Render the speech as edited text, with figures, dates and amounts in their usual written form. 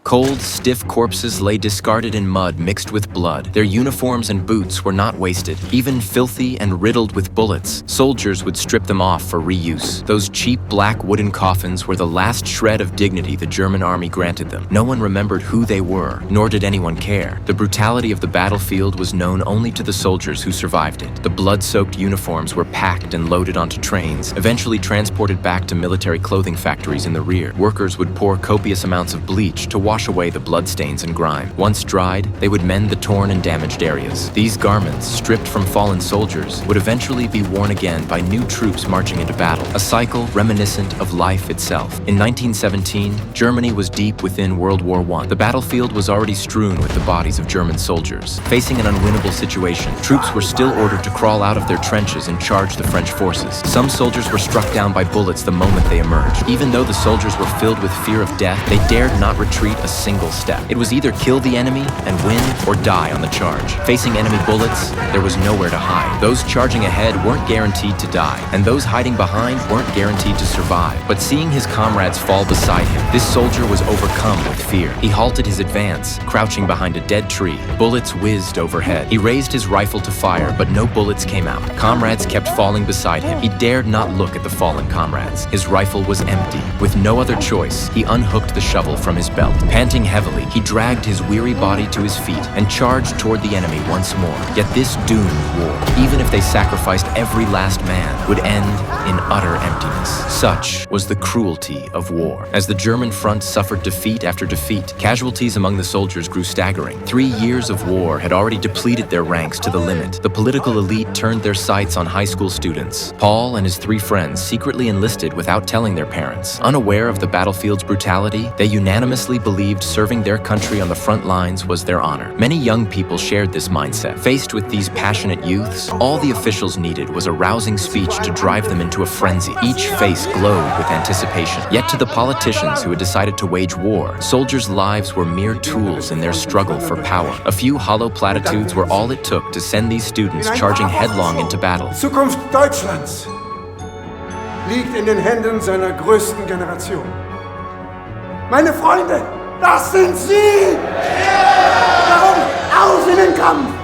Cold, stiff corpses lay discarded in mud mixed with blood. Their uniforms and boots were not wasted. Even filthy and riddled with bullets, soldiers would strip them off for reuse. Those cheap black wooden coffins were the last shred of dignity the German army granted them. No one remembered who they were, nor did anyone care. The brutality of the battlefield was known only to the soldiers who survived it. The blood-soaked uniforms were packed and loaded onto trains, eventually transported back to military clothing factories in the rear. Workers would pour copious amounts of bleach to wash away the bloodstains and grime. Once dried, they would mend the torn and damaged areas. These garments, stripped from fallen soldiers, would eventually be worn again by new troops marching into battle, a cycle reminiscent of life itself. In 1917, Germany was deep within World War I. The battlefield was already strewn with the bodies of German soldiers. Facing an unwinnable situation, troops were still ordered to crawl out of their trenches and charge the French forces. Some soldiers were struck down by bullets the moment they emerged. Even though the soldiers were filled with fear of death, they dared not retreat a single step. It was either kill the enemy and win or die on the charge. Facing enemy bullets, there was nowhere to hide. Those charging ahead weren't guaranteed to die, and those hiding behind weren't guaranteed to survive. But seeing his comrades fall beside him, this soldier was overcome with fear. He halted his advance, crouching behind a dead tree. Bullets whizzed overhead. He raised his rifle to fire, but no bullets came out. Comrades kept falling beside him. He dared not look at the fallen comrades. His rifle was empty. With no other choice, he unhooked the shovel from his belt. Panting heavily, he dragged his weary body to his feet and charged toward the enemy once more. Yet this doomed war, even if they sacrificed every last man, would end in utter emptiness. Such was the cruelty of war. As the German front suffered defeat after defeat, casualties among the soldiers grew staggering. 3 years of war had already depleted their ranks to the limit. The political elite turned their sights on high school students. Paul and his 3 friends secretly enlisted without telling their parents. Unaware of the battlefield's brutality, they unanimously believed serving their country on the front lines was their honor. Many young people shared this mindset. Faced with these passionate youths, all the officials needed was a rousing speech to drive them into a frenzy. Each face glowed with anticipation. Yet to the politicians who had decided to wage war, soldiers' lives were mere tools in their struggle for power. A few hollow platitudes were all it took to send these students charging headlong into battle. Zukunft Deutschlands liegt in den Händen seiner größten Generation. Meine Freunde, das sind Sie! Darum auf in den Kampf!